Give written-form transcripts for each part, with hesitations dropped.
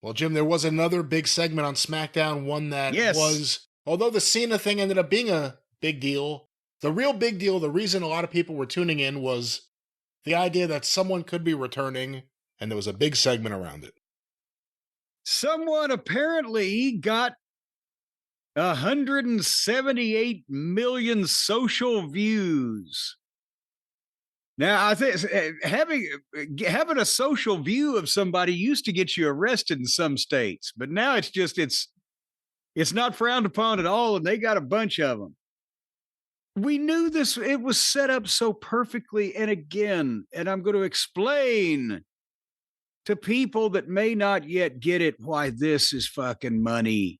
Well, Jim, there was another big segment on SmackDown, one that Yes. was, although the Cena thing ended up being a big deal, the real big deal, the reason a lot of people were tuning in was the idea that someone could be returning, and there was a big segment around it. Someone apparently got 178 million social views. Now, I think having a social view of somebody used to get you arrested in some states, but now it's not frowned upon at all, and they got a bunch of them. We knew this; it was set up so perfectly, and again, and I'm going to explain to people that may not yet get it why this is fucking money.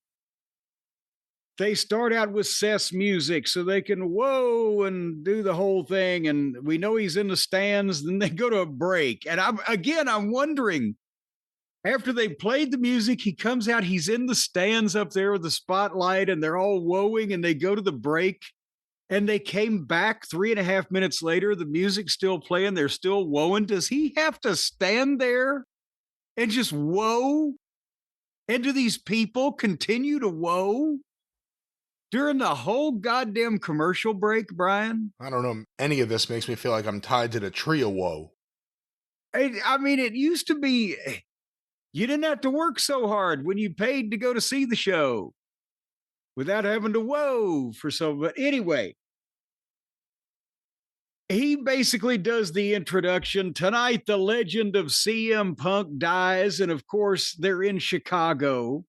They start out with Seth's music so they can whoa and do the whole thing. And we know he's in the stands. Then they go to a break. And I'm wondering, after they played the music, he comes out, he's in the stands up there with the spotlight, and they're all whoaing, and they go to the break. And they came back 3.5 minutes later. The music's still playing. They're still whoaing. Does he have to stand there and just whoa? And do these people continue to whoa during the whole goddamn commercial break, Brian? I don't know. Any of this makes me feel like I'm tied to the tree of woe. I mean, it used to be you didn't have to work so hard when you paid to go to see the show without having to whoa for so. But anyway, he basically does the introduction. Tonight, the legend of CM Punk dies. And of course, they're in Chicago.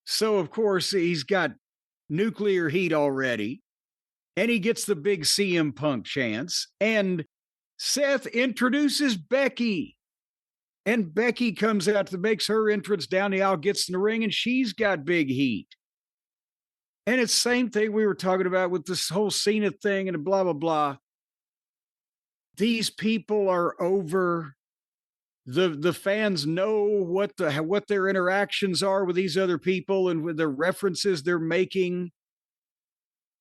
So, of course, he's got nuclear heat already. And he gets the big CM Punk chance. And Seth introduces Becky. And Becky comes out, makes her entrance down the aisle, gets in the ring, and she's got big heat. And it's the same thing we were talking about with this whole Cena thing and blah, blah, blah. These people are over. The fans know what their interactions are with these other people and with the references they're making.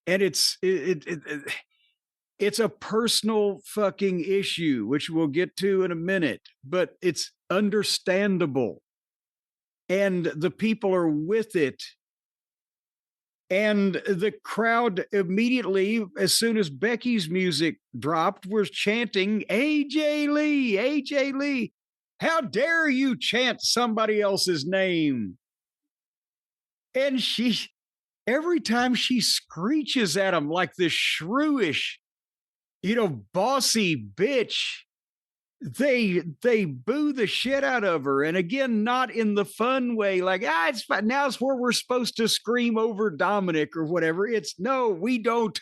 And it's a personal fucking issue, which we'll get to in a minute, but it's understandable. And the people are with it. And the crowd immediately, as soon as Becky's music dropped, was chanting, AJ Lee, AJ Lee. How dare you chant somebody else's name? And every time she screeches at him like this shrewish, bossy bitch, they boo the shit out of her. And again, not in the fun way, like, it's fine. Now it's where we're supposed to scream over Dominic or whatever. It's no, we don't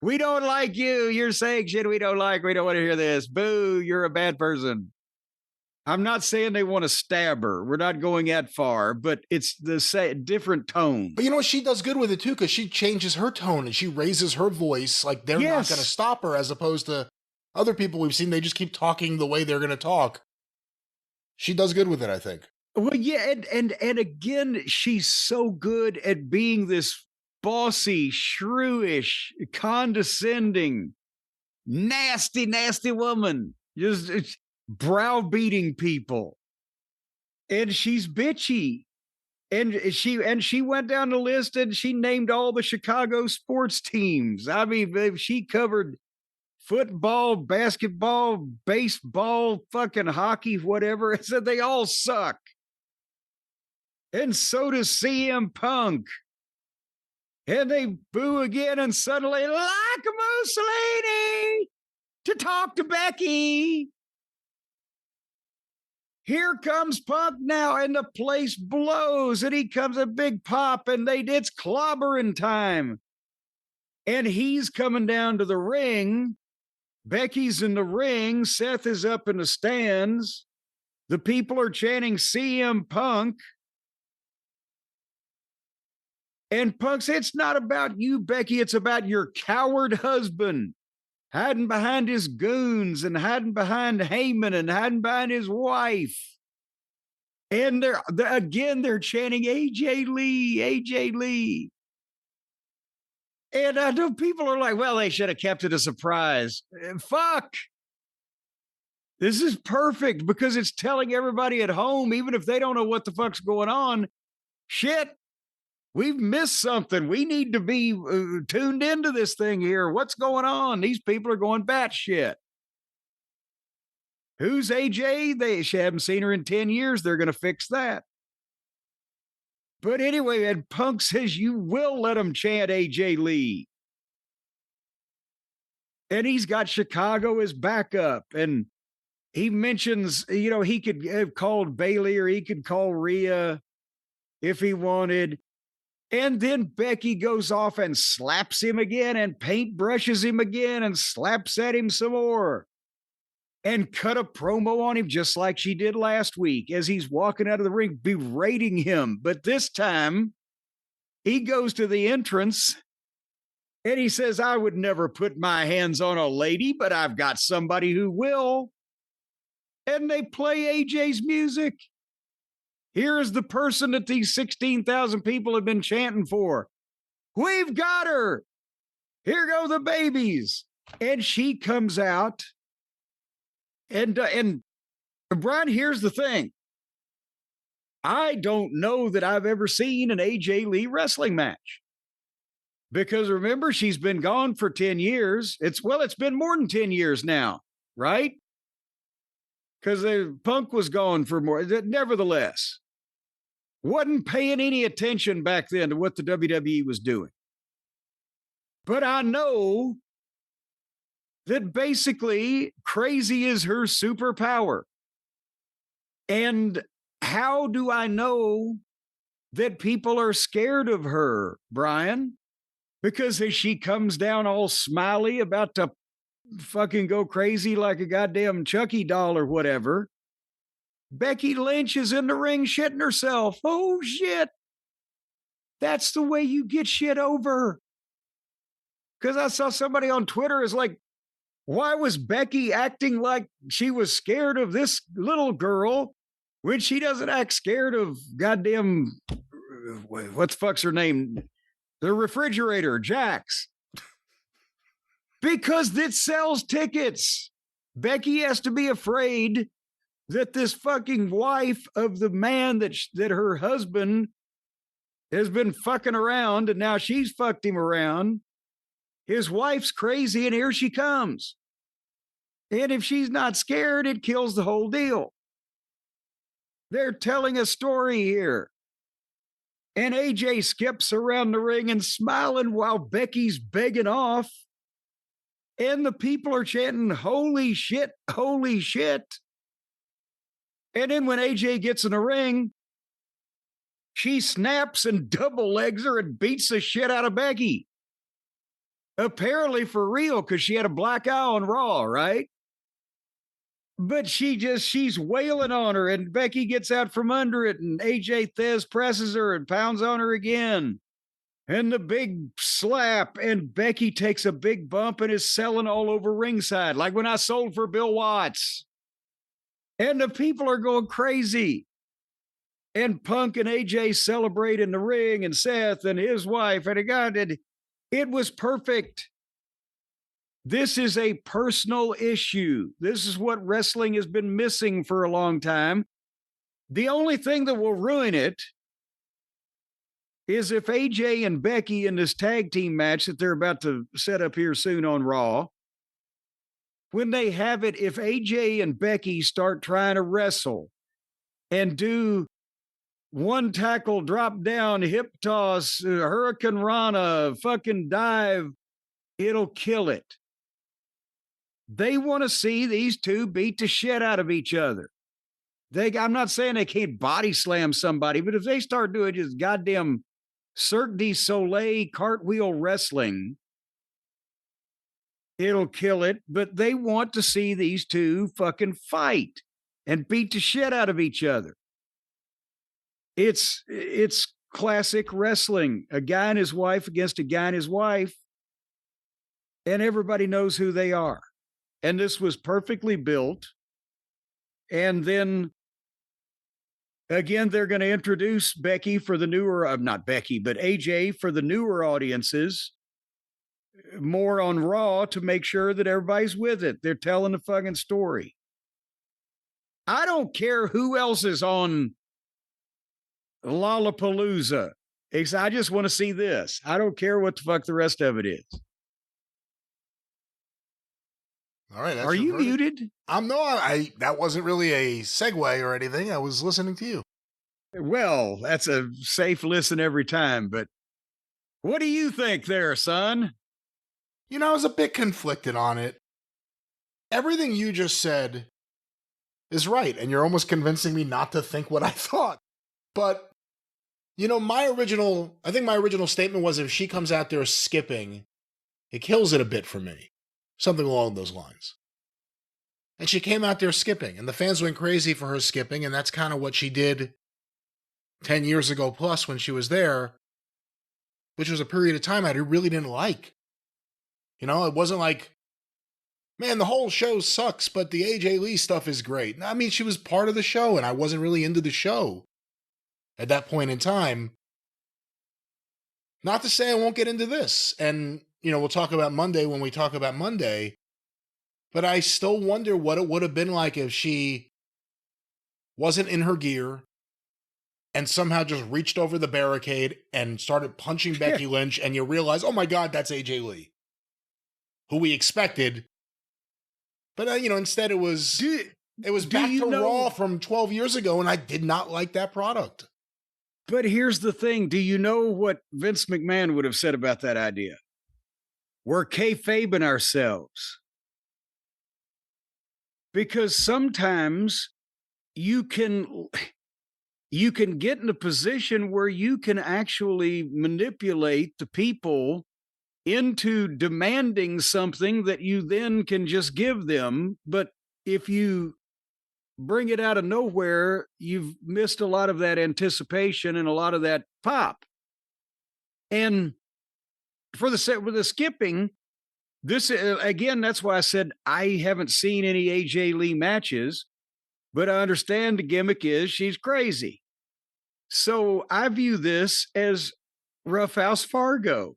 like you. You're saying shit we don't like. We don't want to hear this. Boo, you're a bad person. I'm not saying they want to stab her. We're not going that far, but it's the different tone. But you know what? She does good with it too, because she changes her tone and she raises her voice like they're not going to stop her, as opposed to other people we've seen, they just keep talking the way they're going to talk. She does good with it, I think. Well, yeah, and again, she's so good at being this bossy, shrewish, condescending, nasty, nasty woman. Just browbeating people. And she's bitchy. And she went down the list and she named all the Chicago sports teams. I mean, she covered football, basketball, baseball, fucking hockey, whatever. It said they all suck. And so does CM Punk. And they boo again, and suddenly, like a Mussolini, to talk to Becky. Here comes Punk now, and the place blows, and he comes a big pop, and it's clobbering time. And he's coming down to the ring. Becky's in the ring. Seth is up in the stands. The people are chanting CM Punk. And Punk said, it's not about you, Becky. It's about your coward husband hiding behind his goons and hiding behind Heyman and hiding behind his wife. And they're chanting AJ Lee, AJ Lee. And I know people are like, well, they should have kept it a surprise. Fuck. This is perfect because it's telling everybody at home, even if they don't know what the fuck's going on, shit, we've missed something. We need to be tuned into this thing here. What's going on? These people are going batshit. Who's AJ? They haven't seen her in 10 years. They're going to fix that. But anyway, and Punk says you will let him chant AJ Lee. And he's got Chicago as backup. And he mentions, he could have called Bailey or he could call Rhea if he wanted. And then Becky goes off and slaps him again and paintbrushes him again and slaps at him some more. And cut a promo on him just like she did last week as he's walking out of the ring, berating him. But this time, he goes to the entrance and he says, I would never put my hands on a lady, but I've got somebody who will. And they play AJ's music. Here is the person that these 16,000 people have been chanting for. We've got her. Here go the babies. And she comes out. And Brian, here's the thing. I don't know that I've ever seen an AJ Lee wrestling match. Because remember, she's been gone for 10 years. It's been more than 10 years now, right? Because the Punk was gone for more. Nevertheless, wasn't paying any attention back then to what the WWE was doing. But I know that basically crazy is her superpower. And how do I know that people are scared of her, Brian? Because as she comes down all smiley, about to fucking go crazy like a goddamn Chucky doll or whatever, Becky Lynch is in the ring shitting herself. Oh, shit. That's the way you get shit over. Because I saw somebody on Twitter is like, why was Becky acting like she was scared of this little girl when she doesn't act scared of goddamn, what the fuck's her name? The refrigerator, Jax. Because it sells tickets. Becky has to be afraid that this fucking wife of the man that her husband has been fucking around and now she's fucked him around. His wife's crazy and here she comes. And if she's not scared, it kills the whole deal. They're telling a story here. And AJ skips around the ring and smiling while Becky's begging off. And the people are chanting, holy shit, holy shit. And then when AJ gets in the ring, she snaps and double legs her and beats the shit out of Becky. Apparently for real, because she had a black eye on Raw, right? But she's wailing on her, and Becky gets out from under it, and AJ Thez presses her and pounds on her again. And the big slap, and Becky takes a big bump and is selling all over ringside, like when I sold for Bill Watts. And the people are going crazy. And Punk and AJ celebrate in the ring, and Seth and his wife, and it was perfect. This is a personal issue. This is what wrestling has been missing for a long time. The only thing that will ruin it is if AJ and Becky in this tag team match that they're about to set up here soon on Raw, when they have it, if AJ and Becky start trying to wrestle and do one tackle, drop down, hip toss, Hurricane Rana, fucking dive, it'll kill it. They want to see these two beat the shit out of each other. I'm not saying they can't body slam somebody, but if they start doing just goddamn Cirque du Soleil cartwheel wrestling, it'll kill it. But they want to see these two fucking fight and beat the shit out of each other. It's classic wrestling. A guy and his wife against a guy and his wife, and everybody knows who they are. And this was perfectly built. And then, again, they're going to introduce Becky for the newer, not Becky, but AJ for the newer audiences, more on Raw to make sure that everybody's with it. They're telling the fucking story. I don't care who else is on Lollapalooza. I just want to see this. I don't care what the fuck the rest of it is. All right. That's Are your you verdict? muted? I that wasn't really a segue or anything. I was listening to you. Well, that's a safe listen every time, but what do you think there, son? You know, I was a bit conflicted on it. Everything you just said is right, and you're almost convincing me not to think what I thought. But, you know, I think my original statement was if she comes out there skipping, it kills it a bit for me. Something along those lines. And she came out there skipping, and the fans went crazy for her skipping, and that's kind of what she did 10 years ago plus when she was there, which was a period of time I really didn't like. You know, it wasn't like, man, the whole show sucks, but the AJ Lee stuff is great. I mean, she was part of the show, and I wasn't really into the show at that point in time. Not to say I won't get into this, and, you know, we'll talk about Monday when we talk about Monday, but I still wonder what it would have been like if she wasn't in her gear and somehow just reached over the barricade and started punching Becky Lynch, and you realize, oh my God, that's AJ Lee, who we expected. But, you know, instead it was back to Raw from 12 years ago, and I did not like that product. But here's the thing. Do you know what Vince McMahon would have said about that idea? We're kayfabing ourselves. Because sometimes you can get in a position where you can actually manipulate the people into demanding something that you then can just give them. But if you bring it out of nowhere, you've missed a lot of that anticipation and a lot of that pop. And with the skipping, this again, that's why I said I haven't seen any AJ Lee matches, but I understand the gimmick is she's crazy. So I view this as Roughhouse Fargo.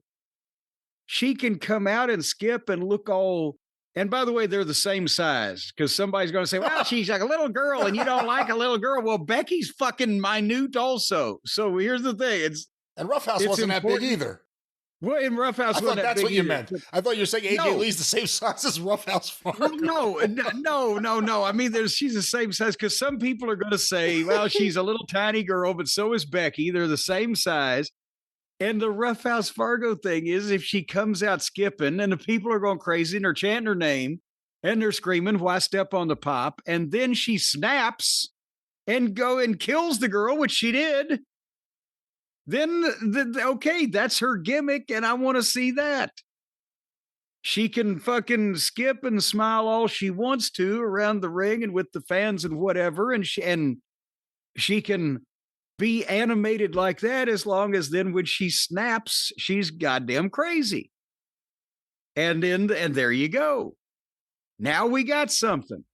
She can come out and skip and look all, and by the way, they're the same size, because somebody's going to say, well, she's like a little girl and you don't like a little girl. Well, Becky's fucking minute also. So here's the thing. And Roughhouse wasn't that big either. Well, in Roughhouse, I thought that's what you meant. I thought you were saying AJ Lee's the same size as Roughhouse Fargo. No. I mean, she's the same size, because some people are going to say, well, she's a little tiny girl, but so is Becky. They're the same size. And the Roughhouse Fargo thing is, if she comes out skipping and the people are going crazy and they're chanting her name and they're screaming, why step on the pop? And then she snaps and kills the girl, which she did. Then, okay, that's her gimmick, and I want to see that. She can fucking skip and smile all she wants to around the ring and with the fans and whatever, and she can be animated like that, as long as then when she snaps, she's goddamn crazy. And there you go. Now we got something.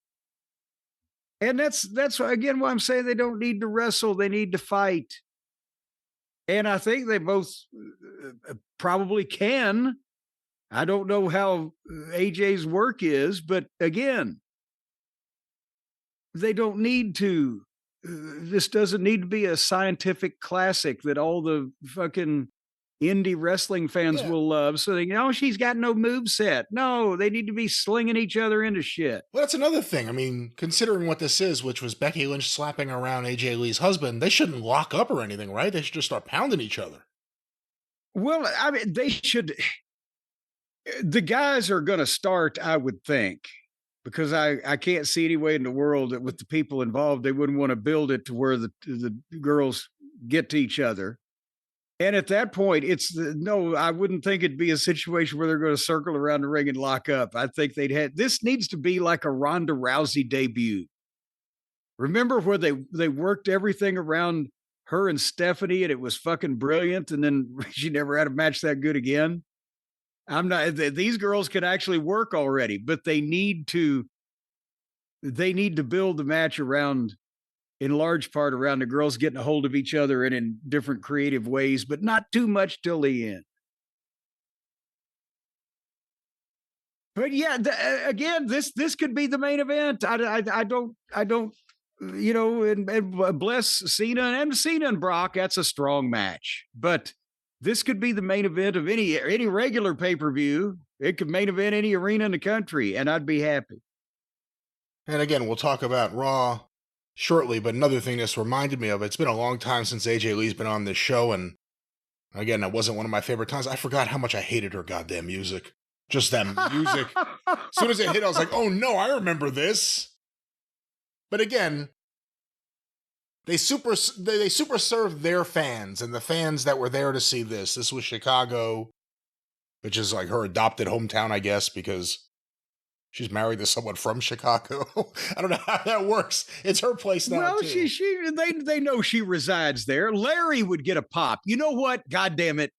And that's again why I'm saying they don't need to wrestle, they need to fight. And I think they both probably can. I don't know how AJ's work is, but again, they don't need to. This doesn't need to be a scientific classic that all the fucking indie wrestling fans will love. So they know she's got no moveset. No, they need to be slinging each other into shit. Well, that's another thing. I mean, considering what this is, which was Becky Lynch slapping around AJ Lee's husband, they shouldn't lock up or anything, right? They should just start pounding each other. Well, I mean, they should. The guys are going to start, I would think, because I can't see any way in the world that with the people involved, they wouldn't want to build it to where the girls get to each other. And at that point, I wouldn't think it'd be a situation where they're going to circle around the ring and lock up. I think this needs to be like a Ronda Rousey debut. Remember where they worked everything around her and Stephanie, and it was fucking brilliant. And then she never had a match that good again. These girls can actually work already, but they need to build the match around, in large part, around the girls getting a hold of each other and in different creative ways, but not too much till the end. But yeah, again, this could be the main event. I don't and bless Cena and Brock. That's a strong match, but this could be the main event of any regular pay-per-view. It could main event any arena in the country, and I'd be happy. And again, we'll talk about Raw shortly, but another thing this reminded me of, it's been a long time since AJ Lee's been on this show, and again, that wasn't one of my favorite times. I forgot how much I hated her goddamn music. Just that music. As soon as it hit, I was like, oh no, I remember this. But again, they super served their fans and the fans that were there to see this. This was Chicago, which is like her adopted hometown, I guess, because she's married to someone from Chicago. I don't know how that works. It's her place now. Well, too. they know she resides there. Larry would get a pop. You know what? God damn it.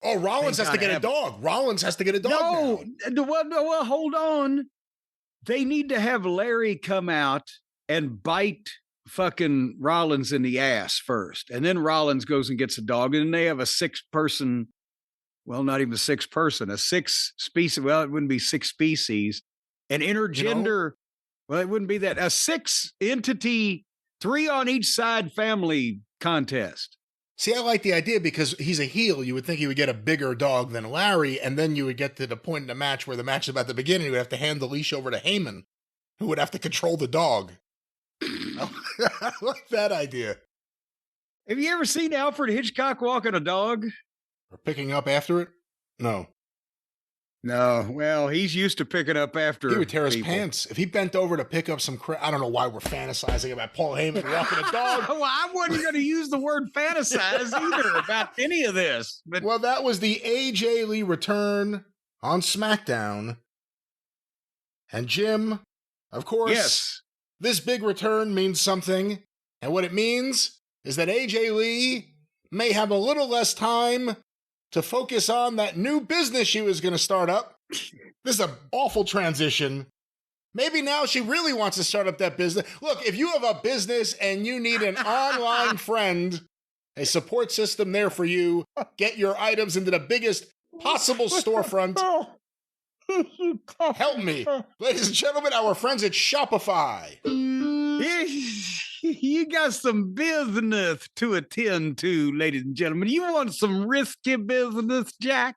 Oh, Rollins has to get a dog. Rollins has to get a dog. No, well, hold on. They need to have Larry come out and bite fucking Rollins in the ass first. And then Rollins goes and gets a dog. And then they have a 6-person, well, not even a 6-person, a 6 species. Well, it wouldn't be 6 species. An intergender, well, it wouldn't be that. A 6-entity, 3 on each side family contest. See, I like the idea because he's a heel. You would think he would get a bigger dog than Larry, and then you would get to the point in the match where the match is about to begin, and you would have to hand the leash over to Heyman, who would have to control the dog. I like that idea. Have you ever seen Alfred Hitchcock walking a dog? Or picking up after it? No. No, well, he's used to picking up after he would tear his people. pants. If he bent over to pick up some I don't know why we're fantasizing about Paul Heyman walking a dog. Well, I wasn't going to use the word fantasize either about any of this. But well, that was the AJ Lee return on SmackDown. And Jim, of course, yes, this big return means something. And what it means is that AJ Lee may have a little less time to focus on that new business she was going to start up. This is an awful transition. Maybe now she really wants to start up that business. Look, if you have a business and you need an online friend, a support system there for you, get your items into the biggest possible storefront. Help me. Ladies and gentlemen, our friends at Shopify. You got some business to attend to, ladies and gentlemen. You want some risky business, Jack?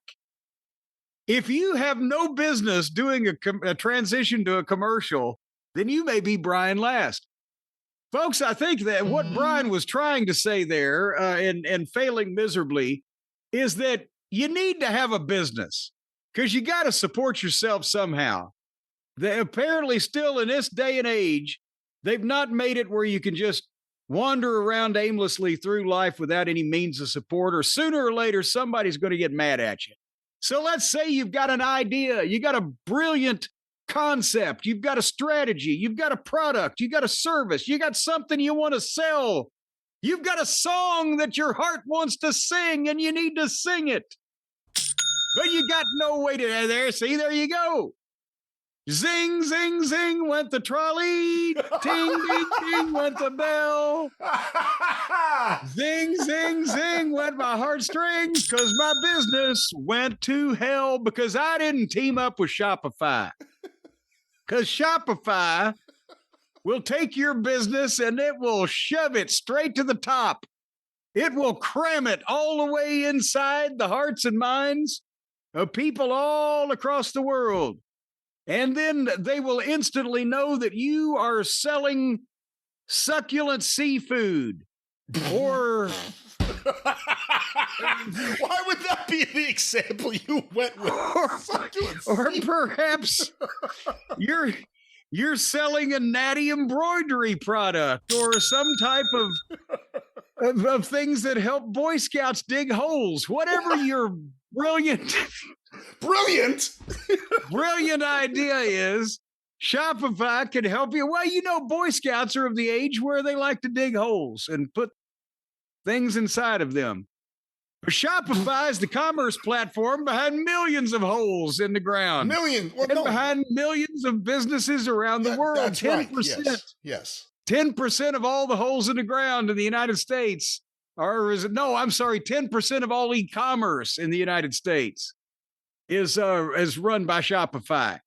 If you have no business doing a transition to a commercial, then you may be Brian Last. Folks, I think that what Brian was trying to say there, and failing miserably, is that you need to have a business because you got to support yourself somehow. They apparently still in this day and age, they've not made it where you can just wander around aimlessly through life without any means of support, or sooner or later, somebody's going to get mad at you. So let's say you've got an idea, you got a brilliant concept, you've got a strategy, you've got a product, you got a service, you got something you want to sell, you've got a song that your heart wants to sing and you need to sing it. But you got no way to there. See, there you go. Zing, zing, zing went the trolley. Ting, ding, ding went the bell. Zing, zing, zing went my heartstrings because my business went to hell because I didn't team up with Shopify. Because Shopify will take your business and it will shove it straight to the top. It will cram it all the way inside the hearts and minds of people all across the world. And then they will instantly know that you are selling succulent seafood or... Why would that be the example you went with? Or perhaps you're selling a natty embroidery product or some type of things that help Boy Scouts dig holes. Whatever your brilliant idea is, Shopify can help you. Well, you know, Boy Scouts are of the age where they like to dig holes and put things inside of them. But Shopify is the commerce platform behind millions of holes in the ground. Behind millions of businesses around the world. That's 10%. Right. Yes. 10% of all the holes in the ground in the United States are, 10% of all e-commerce in the United States is run by Shopify.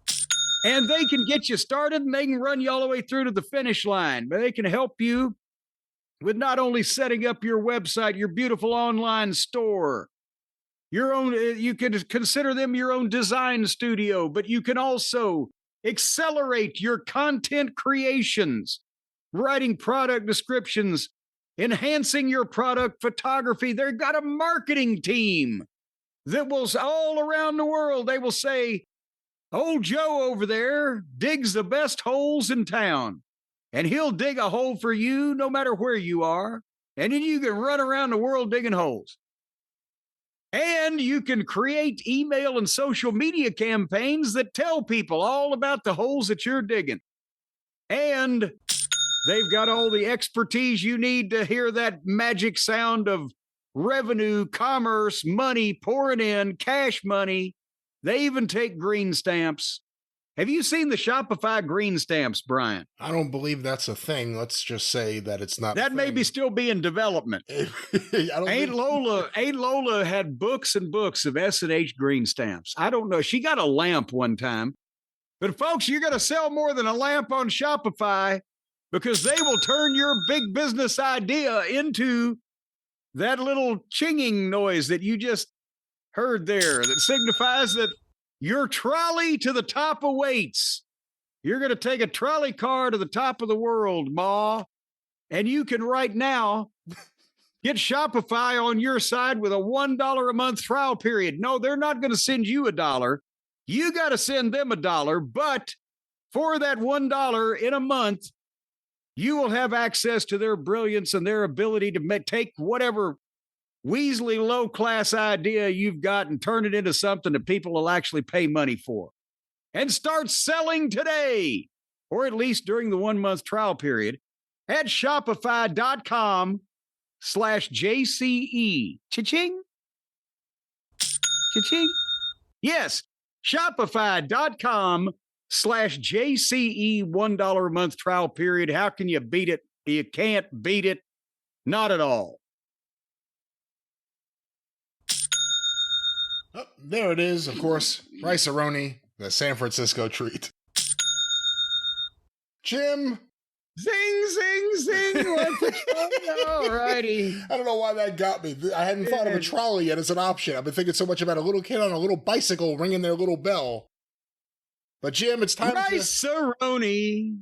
And they can get you started and they can run you all the way through to the finish line. But they can help you with not only setting up your website, your beautiful online store, your own, you can consider them your own design studio, but you can also accelerate your content creations, writing product descriptions, enhancing your product photography. They've got a marketing team that will all around the world, they will say, old Joe over there digs the best holes in town, and he'll dig a hole for you no matter where you are. And then you can run around the world digging holes. And you can create email and social media campaigns that tell people all about the holes that you're digging. And they've got all the expertise you need to hear that magic sound of revenue, commerce, money pouring in, cash money. They even take green stamps. Have you seen the Shopify green stamps, Brian? I don't believe that's a thing. Let's just say that it's not. That may be still be in development. Aunt Lola had books and books of S&H green stamps. I don't know. She got a lamp one time. But folks, you're going to sell more than a lamp on Shopify because they will turn your big business idea into that little chinging noise that you just heard there that signifies that your trolley to the top awaits. You're going to take a trolley car to the top of the world, Ma. And you can right now get Shopify on your side with a $1 a month trial period. No, they're not going to send you $1. You got to send them $1. But for that $1 in a month, you will have access to their brilliance and their ability to take whatever Weasley low-class idea you've got and turn it into something that people will actually pay money for. And start selling today, or at least during the 1-month trial period, at shopify.com/JCE. Cha-ching? Cha-ching? Yes, shopify.com/JCE, $1 a month trial period. How can you beat it? You can't beat it. Not at all. Oh, there it is, of course. Rice-A-Roni, the San Francisco treat. Jim! Zing, zing, zing. All righty. I don't know why that got me. I hadn't thought of a trolley yet as an option. I've been thinking so much about a little kid on a little bicycle ringing their little bell. But Jim, it's time Rice-A-Roni.